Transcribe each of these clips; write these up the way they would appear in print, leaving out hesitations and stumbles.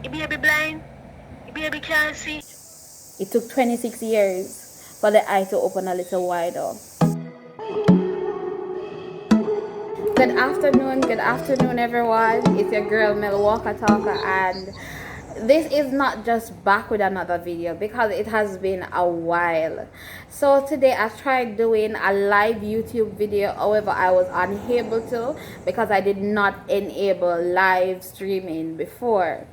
Your baby blind? Your baby can't see? It took 26 years for the eye to open a little wider. Good afternoon, everyone. It's your girl Mel Walker Talker, and this is not just back with another video because it has been a while. So today I tried doing a live YouTube video, however I was unable to because I did not enable live streaming before.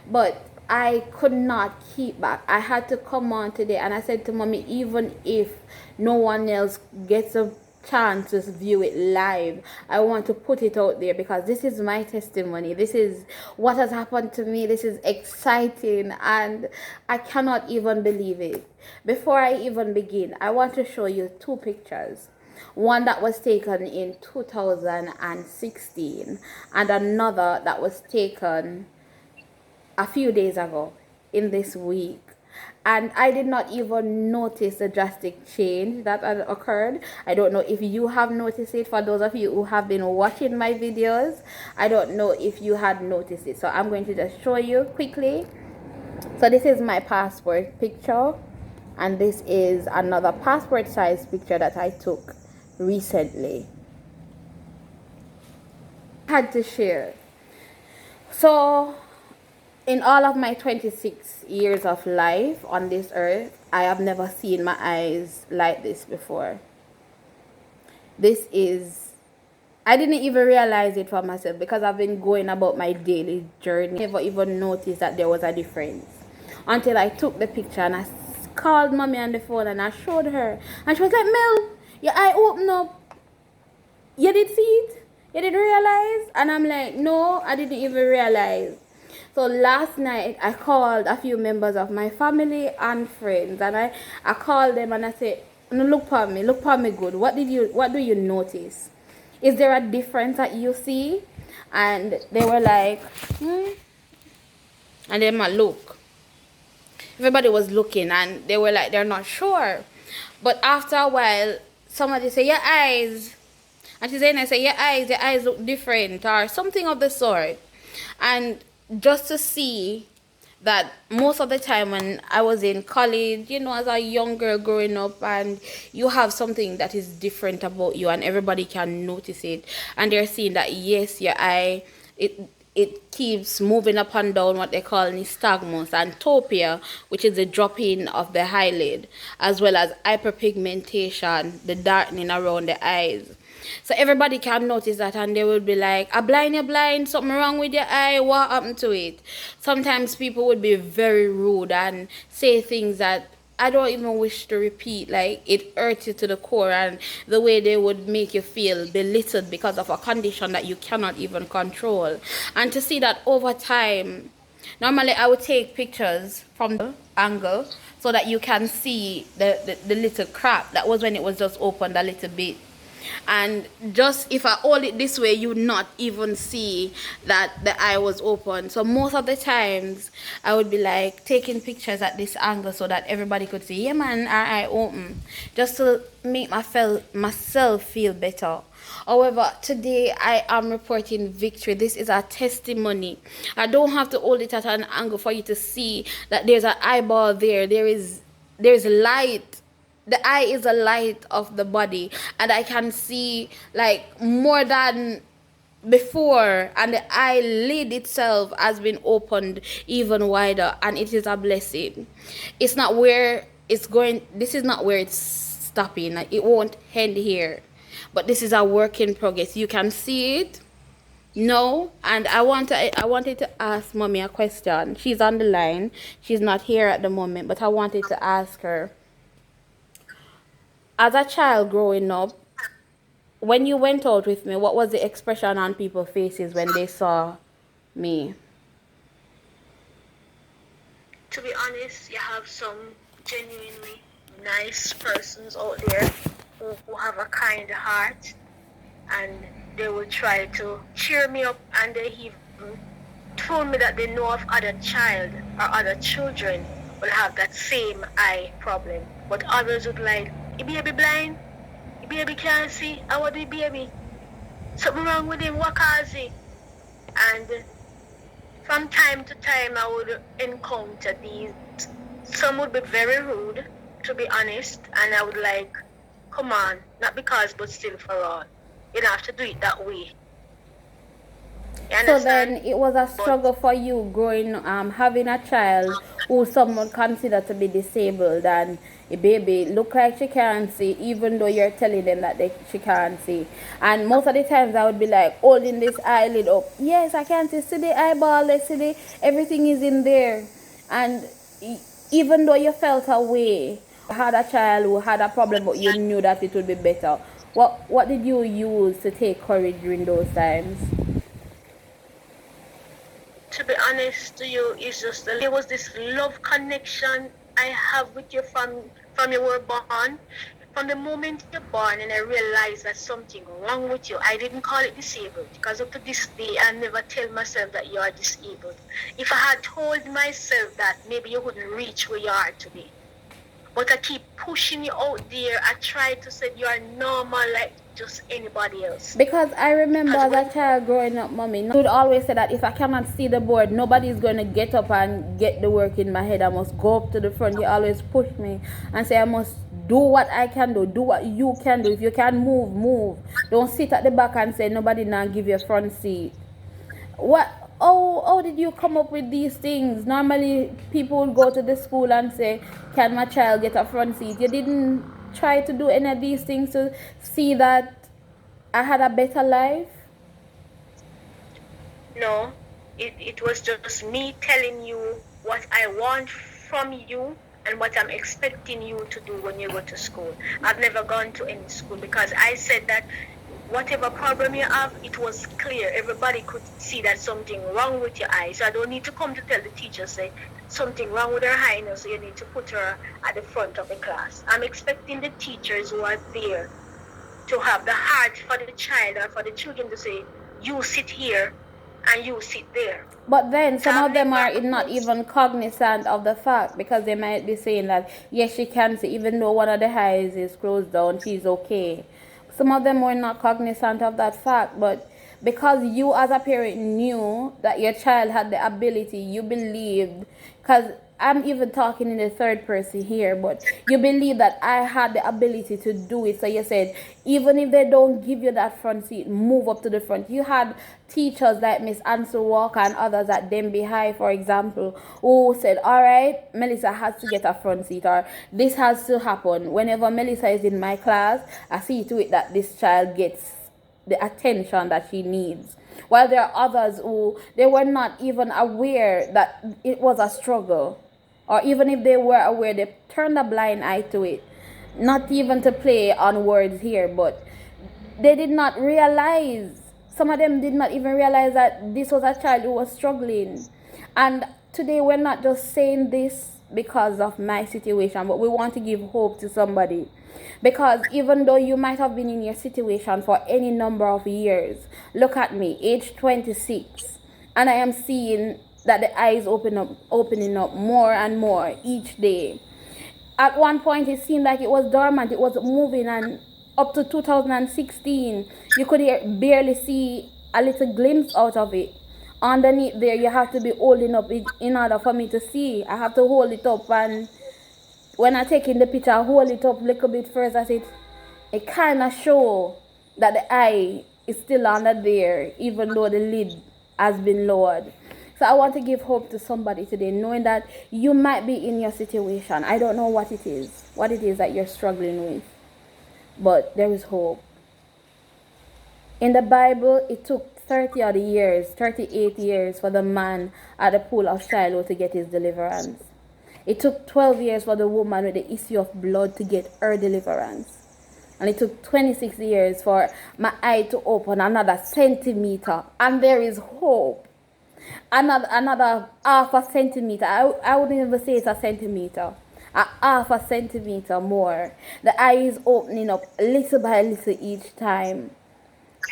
But I could not keep back. I had to come on today, and I said to mommy, even if no one else gets a chance to view it live, I want to put it out there because this is my testimony. This is what has happened to me. This is exciting, and I cannot even believe it. Before I even begin, I want to show you two pictures. One that was taken in 2016 and another that was taken a few days ago in this week, and I did not even notice the drastic change that had occurred. I don't know if you have noticed it. For those of you who have been watching my videos, I don't know if you had noticed it, so I'm going to just show you quickly. So this is my passport picture, and this is another passport size picture that I took recently. I had to share. So in all of my 26 years of life on this earth, I have never seen my eyes like this before. This is, I didn't even realize it for myself because I've been going about my daily journey. I never even noticed that there was a difference until I took the picture and I called mommy on the phone and I showed her. And she was like, Mel, your eye opened up. You did see it? You didn't realize? And I'm like, no, I didn't even realize. So last night I called a few members of my family and friends, and I called them and I said, no, look for me good. What do you notice? Is there a difference that you see? And they were like, and then I look. Everybody was looking and they were like, they're not sure. But after a while, somebody said, your eyes. And she said, and I said, your eyes look different or something of the sort. And just to see that most of the time when I was in college, you know, as a young girl growing up, and you have something that is different about you and everybody can notice it, and they're seeing that yes, your eye, it keeps moving up and down, what they call nystagmus, and topia, which is the dropping of the eyelid, as well as hyperpigmentation, the darkening around the eyes. So everybody can notice that, and they will be like, you're blind, something wrong with your eye, what happened to it? Sometimes people would be very rude and say things that I don't even wish to repeat. Like, it hurts you to the core, and the way they would make you feel belittled because of a condition that you cannot even control. And to see that over time, normally I would take pictures from the angle so that you can see the little crack. That was when it was just opened a little bit. And just if I hold it this way, you would not even see that the eye was open. So most of the times I would be like taking pictures at this angle so that everybody could see, yeah man, our eye open, just to make myself feel better. However, today I am reporting victory. This is a testimony. I don't have to hold it at an angle for you to see that there's an eyeball there. There's light. The eye is a light of the body, and I can see like more than before, and the eyelid itself has been opened even wider, and it is a blessing. It's not where it's going. This is not where it's stopping. Like, it won't end here, but this is a work in progress. You can see it. No, and I wanted to ask mommy a question. She's on the line. She's not here at the moment, but I wanted to ask her. As a child growing up, when you went out with me, what was the expression on people's faces when they saw me? To be honest, you have some genuinely nice persons out there who have a kind heart, and they will try to cheer me up, and they even told me that they know of other child or other children will have that same eye problem. But others would like, your baby blind? Your baby can't see? How would the baby? Something wrong with him, what cause it? And from time to time I would encounter these. Some would be very rude, to be honest, and I would like, come on, not because, but still for all. You don't have to do it that way. You So then understand? it was a But struggle for you growing, having a child who someone considered to be disabled and a baby look like she can't see, even though you're telling them that she can't see. And most of the times I would be like holding this eyelid up. Yes, I can see the eyeball, let's see everything is in there. And even though you felt away, had a child who had a problem, but you knew that it would be better. What did you use to take courage during those times? to be honest to you, it's just there was this love connection I have with you from you were born. From the moment you're born, and I realized that something wrong with you. I didn't call it disabled because up to this day, I never tell myself that you are disabled. If I had told myself that, maybe you wouldn't reach where you are today. But I keep pushing you out there. I try to say you are normal like just anybody else. Because I remember as a child growing up, mommy, you would always say that if I cannot see the board, nobody's going to get up and get the work in my head. I must go up to the front. You always push me and say I must do what I can do what you can do. If you can move, move. Don't sit at the back and say nobody now give you a front seat. What? How did you come up with these things? Normally, people would go to the school and say, can my child get a front seat? You didn't try to do any of these things to see that I had a better life? No, it was just me telling you what I want from you and what I'm expecting you to do when you go to school. I've never gone to any school because I said that whatever problem you have, it was clear. Everybody could see that something wrong with your eye. So I don't need to come to tell the teacher, say, something wrong with her eye, so you need to put her at the front of the class. I'm expecting the teachers who are there to have the heart for the child or for the children to say, you sit here and you sit there. But then some of them are not even cognizant of the fact, because they might be saying that yes, she can see, even though one of the eyes is closed down, she's okay. Some of them were not cognizant of that fact, but because you as a parent knew that your child had the ability, you believed, because I'm even talking in the third person here, but you believe that I had the ability to do it. So you said, even if they don't give you that front seat, move up to the front. You had teachers like Miss Ansel Walker and others at Denby High, for example, who said, all right, Melissa has to get a front seat, or this has to happen. Whenever Melissa is in my class, I see to it that this child gets the attention that she needs. While there are others who they were not even aware that it was a struggle, or even if they were aware, they turned a blind eye to it. Not even to play on words here, but they did not realize, some of them did not even realize that this was a child who was struggling. And today we're not just saying this because of my situation, but we want to give hope to somebody. Because even though you might have been in your situation for any number of years, look at me, age 26, and I am seeing that the eyes opening up more and more each day. At one point it seemed like it was dormant, it was moving, and up to 2016 you could barely see a little glimpse out of it. Underneath there you have to be holding up it in order for me to see. I have to hold it up, and when I take in the picture I hold it up a little bit first, as it kind of show that the eye is still under there even though the lid has been lowered. So I want to give hope to somebody today, knowing that you might be in your situation. I don't know what it is that you're struggling with, but there is hope. In the Bible, it took 38 years for the man at the pool of Shiloh to get his deliverance. It took 12 years for the woman with the issue of blood to get her deliverance. And it took 26 years for my eye to open another centimeter. And there is hope. Another half a centimeter. I wouldn't even say it's a centimeter. A half a centimeter more. The eye is opening up little by little each time.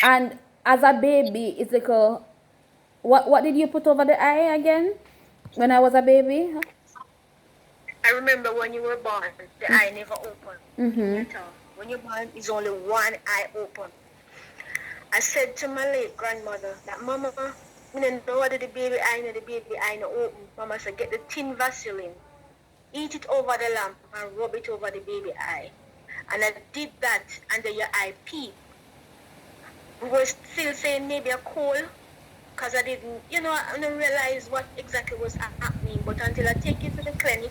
And as a baby, it's like a... What did you put over the eye again when I was a baby? Huh? I remember when you were born, the eye never opened. Mm-hmm. When you're born, it's only one eye open. I said to my late grandmother that, Mama, Me don't know whether the baby eye no open. Mama said, get the tin Vaseline, eat it over the lamp and rub it over the baby eye. And I did that, and then your eye peeped. We were still saying maybe a cold, because I didn't, I didn't realize what exactly was happening. But until I take you to the clinic,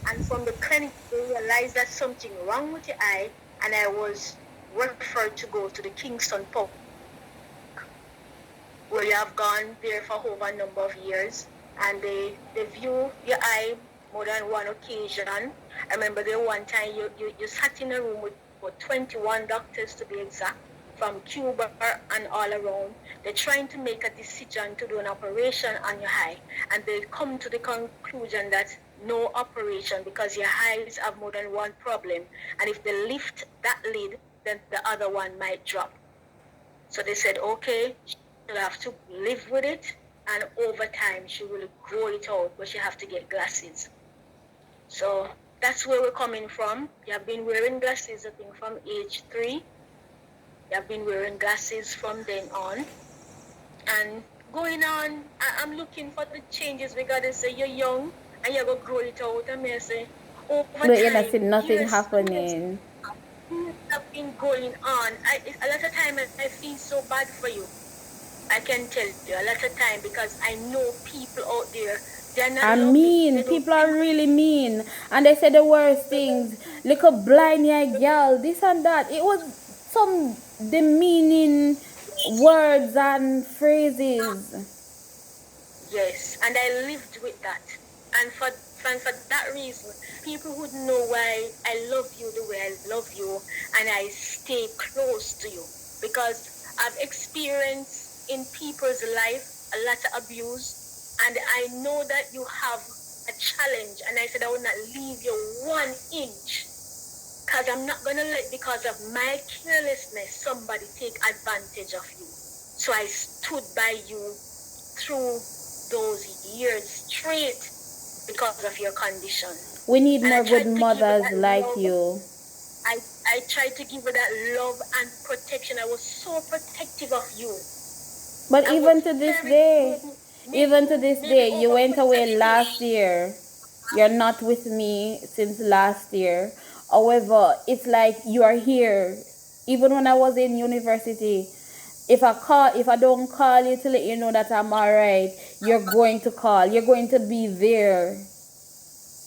and from the clinic, they realized that something wrong with your eye, and I was referred to go to the Kingston Pub, where you have gone there for over a number of years, and they view your eye more than one occasion. I remember there one time you sat in a room with 21 doctors to be exact, from Cuba and all around. They're trying to make a decision to do an operation on your eye, and they come to the conclusion that no operation, because your eyes have more than one problem, and if they lift that lid, then the other one might drop. So they said, okay, she'll have to live with it, and over time she will grow it out, but she have to get glasses. So that's where we're coming from. You have been wearing glasses, I think, from age 3. You have been wearing glasses from then on. And going on, I'm looking for the changes, because they say you're young and you're going to grow it out. And I say, over But you're not time, seeing nothing years happening. have been going on. A lot of time I feel so bad for you. I can tell you, a lot of time, because I know people out there, they're not I loving. mean, people are really mean, and they say the worst things. Little blind eye girl, this and that. It was some demeaning words and phrases. Yes, and I lived with that. And for that reason, people would know why I love you the way I love you, and I stay close to you, because I've experienced in people's life a lot of abuse, and I know that you have a challenge, and I said I will not leave you 1 inch, because I'm not going to let, because of my carelessness, somebody take advantage of you. So I stood by you through those years straight because of your condition. We need more good mothers like you. I tried to give her that love and protection. I was so protective of you. But even to this day, you went away last year. You're not with me since last year. However, it's like you are here. Even when I was in university, if I don't call you to let you know that I'm alright, you're going to call. You're going to be there.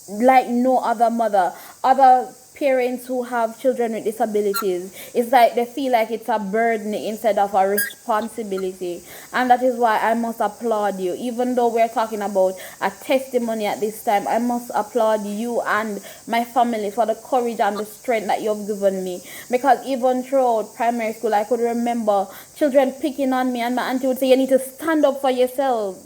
Like no other mother. Other parents who have children with disabilities, it's like they feel like it's a burden instead of a responsibility. And that is why I must applaud you. Even though we're talking about a testimony at this time, I must applaud you and my family for the courage and the strength that you've given me. Because even throughout primary school, I could remember children picking on me, and my auntie would say, you need to stand up for yourself.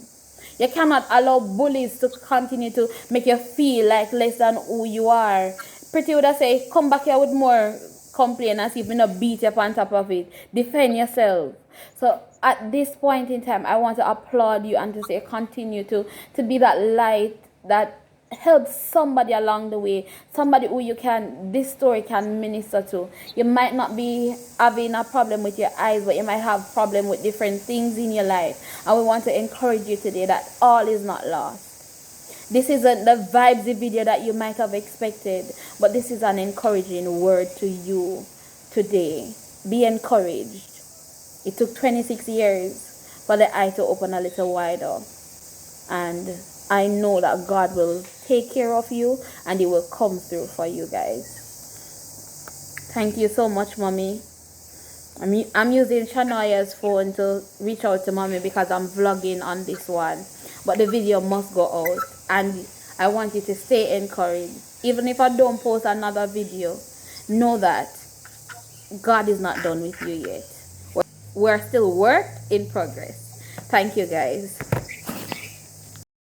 You cannot allow bullies to continue to make you feel like less than who you are. Pretty would have say, come back here with more complaint and see if you not beat you up on top of it. Defend yourself. So at this point in time, I want to applaud you and to say continue to be that light that helps somebody along the way, somebody who this story can minister to. You might not be having a problem with your eyes, but you might have problem with different things in your life. And we want to encourage you today that all is not lost. This isn't the vibesy video that you might have expected, but this is an encouraging word to you today. Be encouraged. It took 26 years for the eye to open a little wider. And I know that God will take care of you and He will come through for you guys. Thank you so much, Mommy. I'm using Shania's phone to reach out to Mommy because I'm vlogging on this one. But the video must go out. And I want you to stay encouraged. Even if I don't post another video, know that God is not done with you yet. We're still work in progress. Thank you, guys.